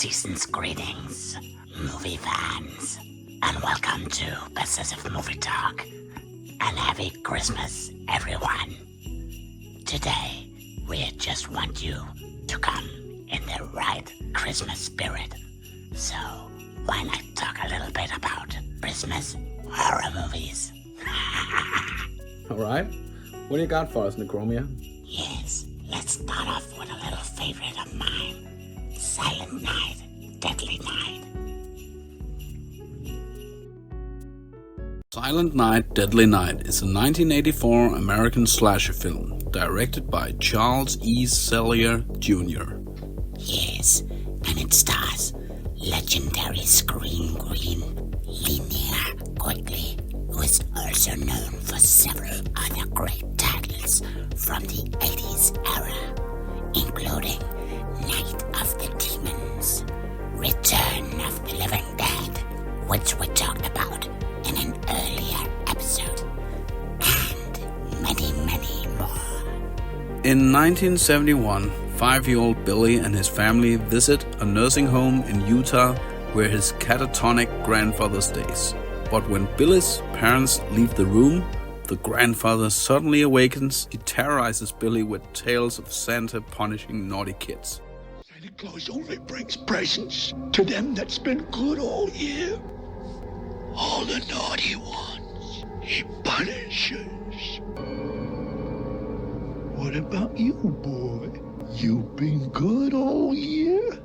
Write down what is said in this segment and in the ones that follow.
season's greetings, movie fans, and welcome to Possessive Movie Talk, and happy Christmas, everyone. Today, we just want you to come in the right Christmas spirit. So, why not talk a little bit about Christmas horror movies? Alright, what do you got for us, Necromia? Yes, let's start off with a little favorite of mine, Silent Night, Deadly Night. Silent Night, Deadly Night is a 1984 American slasher film directed by Charles E. Sellier Jr. Yes, and it stars legendary screen queen Linnea Quigley, who is also known for several other great titles from the 80s era, including Night of the Demons, Return of the Living Dead, which we talked about in an earlier episode, and many more. In 1971, 5-year-old Billy and his family visit a nursing home in Utah where his catatonic grandfather stays. But when Billy's parents leave the room, the grandfather suddenly awakens. He terrorizes Billy with tales of Santa punishing naughty kids. Santa Claus only brings presents to them that's been good all year. All the naughty ones, he punishes. What about you, boy? You've been good all year?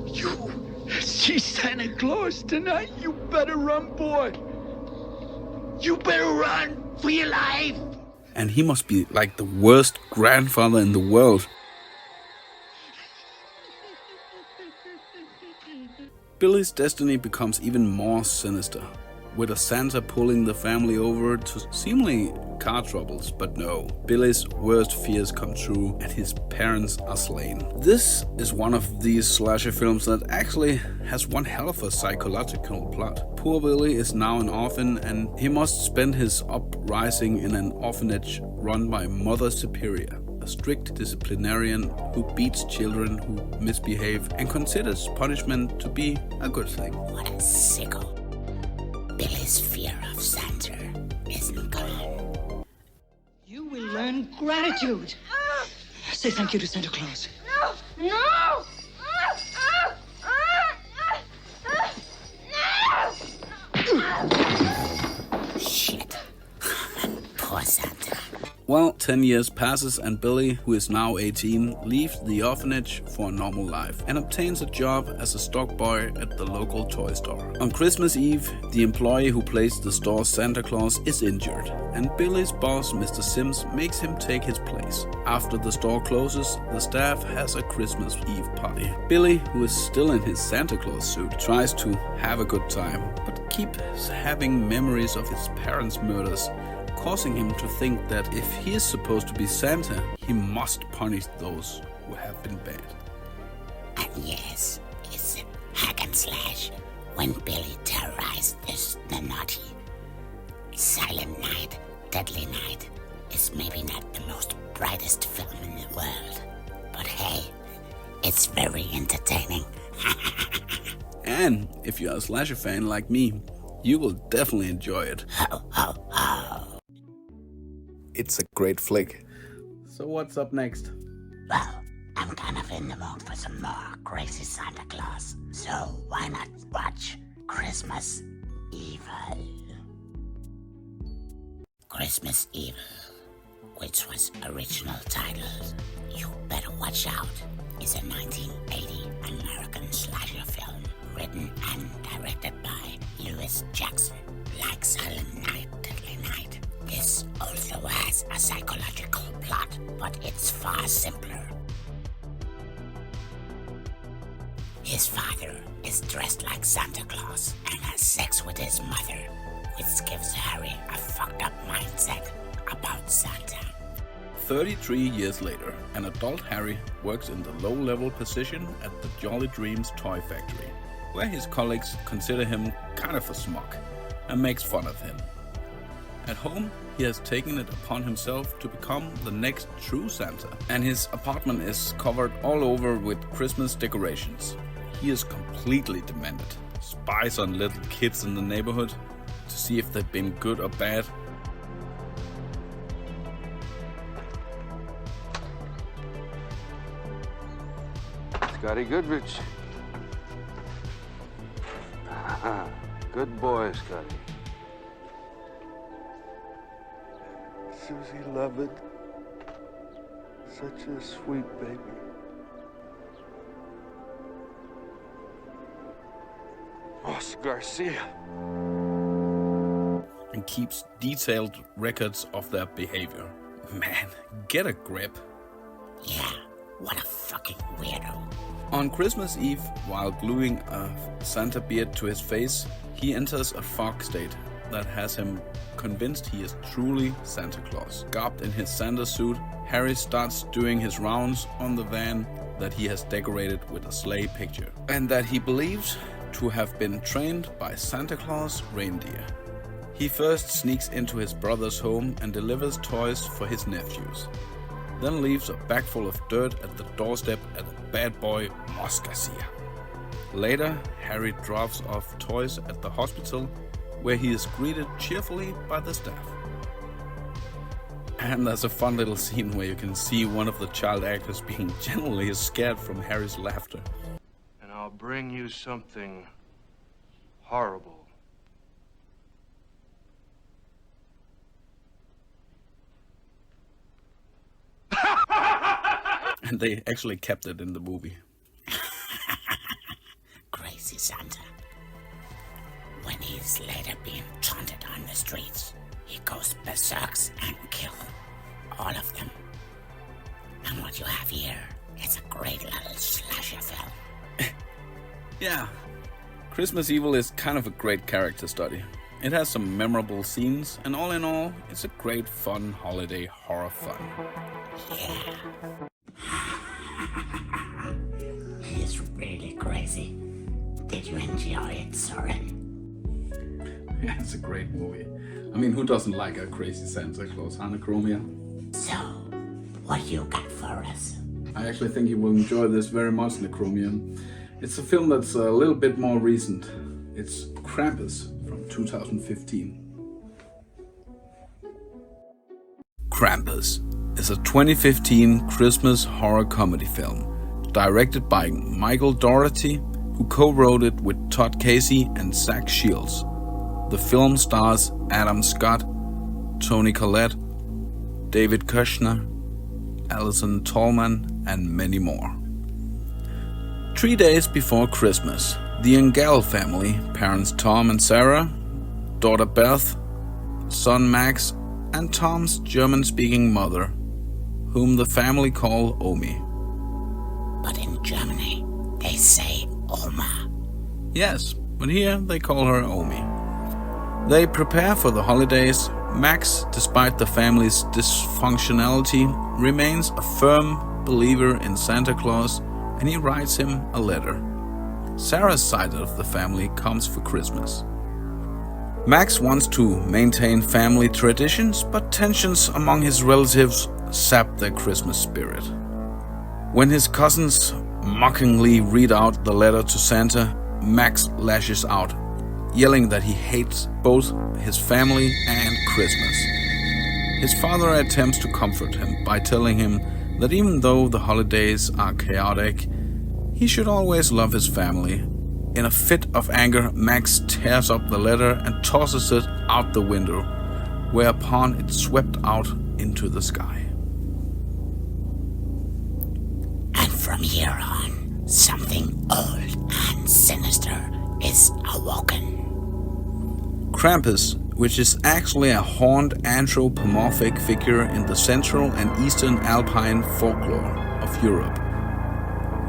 You see Santa Claus tonight? You better run, boy. You better run for your life. And he must be like the worst grandfather in the world. Billy's destiny becomes even more sinister, with a Santa pulling the family over to seemingly car troubles, but no. Billy's worst fears come true and his parents are slain. This is one of these slasher films that actually has one hell of a psychological plot. Poor Billy is now an orphan and he must spend his uprising in an orphanage run by Mother Superior, a strict disciplinarian who beats children who misbehave and considers punishment to be a good thing. What a sicko. Billy's fear of Santa isn't gone. You will learn gratitude. Say thank you to Santa Claus. No! Shit. Poor Santa. Well, 10 years passes and Billy, who is now 18, leaves the orphanage for a normal life and obtains a job as a stock boy at the local toy store. On Christmas Eve, the employee who plays the store's Santa Claus is injured, and Billy's boss, Mr. Sims, makes him take his place. After the store closes, the staff has a Christmas Eve party. Billy, who is still in his Santa Claus suit, tries to have a good time, but keeps having memories of his parents' murders, causing him to think that if he is supposed to be Santa, he must punish those who have been bad. And yes, it's hack and slash when Billy terrorized the naughty. Silent Night, Deadly Night is maybe not the most brightest film in the world, but hey, it's very entertaining. And if you're a slasher fan like me, you will definitely enjoy it. Ho, ho, ho. It's a great flick. So what's up next? Well, I'm kind of in the mood for some more crazy Santa Claus, so why not watch Christmas Evil? Christmas Evil, which was originally titled You Better Watch Out, is a 1980 American slasher film written and directed by Lewis Jackson. Like Silent Night, Deadly Night, this also has a psychological plot, but it's far simpler. His father is dressed like Santa Claus and has sex with his mother, which gives Harry a fucked up mindset about Santa. 33 years later, an adult Harry works in the low-level position at the Jolly Dreams toy factory, where his colleagues consider him kind of a schmuck and makes fun of him. At home, he has taken it upon himself to become the next true Santa, and his apartment is covered all over with Christmas decorations. He is completely demented, spies on little kids in the neighborhood to see if they've been good or bad. Scotty Goodrich. Good boy, Scotty. Susie Lovett. Such a sweet baby. Ross Garcia. And keeps detailed records of their behavior. Man, get a grip. Yeah, what a fucking weirdo. On Christmas Eve, while gluing a Santa beard to his face, he enters a fog state that has him convinced he is truly Santa Claus. Garbed in his Santa suit, Harry starts doing his rounds on the van that he has decorated with a sleigh picture, and that he believes to have been trained by Santa Claus reindeer. He first sneaks into his brother's home and delivers toys for his nephews, then leaves a bag full of dirt at the doorstep at the bad boy Ross Garcia. Later, Harry drops off toys at the hospital, where he is greeted cheerfully by the staff. And there's a fun little scene where you can see one of the child actors being genuinely scared from Harry's laughter. And I'll bring you something horrible. And they actually kept it in the movie. Crazy Santa. When he's later being taunted on the streets, he goes berserk and kills all of them. And what you have here is a great little slasher film. Yeah, Christmas Evil is kind of a great character study. It has some memorable scenes, and all in all, it's a great fun holiday horror fun. Yeah. He's really crazy. Did you enjoy it, Soren? Yeah, it's a great movie. I mean, who doesn't like a crazy Santa Claus, huh, Necromia? So, what you got for us? I actually think you will enjoy this very much, Necromia. It's a film that's a little bit more recent. It's Krampus from 2015. Krampus is a 2015 Christmas horror comedy film directed by Michael Dougherty, who co-wrote it with Todd Casey and Zach Shields. The film stars Adam Scott, Toni Collette, David Kushner, Alison Tallman, and many more. 3 days before Christmas, the Engel family, parents Tom and Sarah, daughter Beth, son Max, and Tom's German-speaking mother, whom the family call Omi. But in Germany, they say Oma. Yes, but here they call her Omi. They prepare for the holidays. Max, despite the family's dysfunctionality, remains a firm believer in Santa Claus, and he writes him a letter. Sarah's side of the family comes for Christmas. Max wants to maintain family traditions, but tensions among his relatives sap their Christmas spirit. When his cousins mockingly read out the letter to Santa, Max lashes out, yelling that he hates both his family and Christmas. His father attempts to comfort him by telling him that even though the holidays are chaotic, he should always love his family. In a fit of anger, Max tears up the letter and tosses it out the window, whereupon it swept out into the sky. And from here on, something old and sinister is awoken. Krampus, which is actually a horned anthropomorphic figure in the central and eastern alpine folklore of Europe,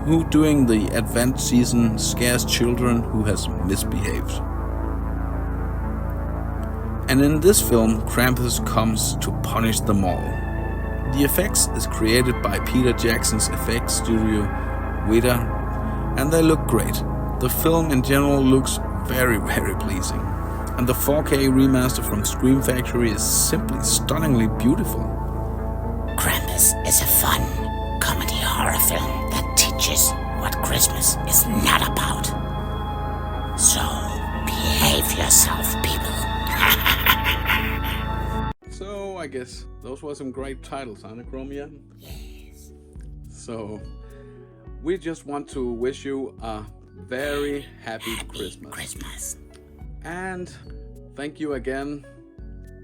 who during the Advent season scares children who has misbehaved. And in this film, Krampus comes to punish them all. The effects is created by Peter Jackson's effects studio, Weta, and they look great. The film in general looks very, very pleasing. And the 4K remaster from Scream Factory is simply stunningly beautiful. Krampus is a fun comedy horror film that teaches what Christmas is not about. So, behave yourself, people. So, I guess those were some great titles, huh, Necromia? Yes. So, we just want to wish you a very happy Christmas. And thank you again.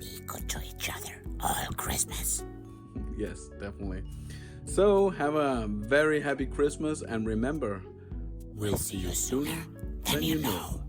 Be good to each other all Christmas. Yes, definitely. So, have a very happy Christmas, and remember, we'll see you sooner than you know.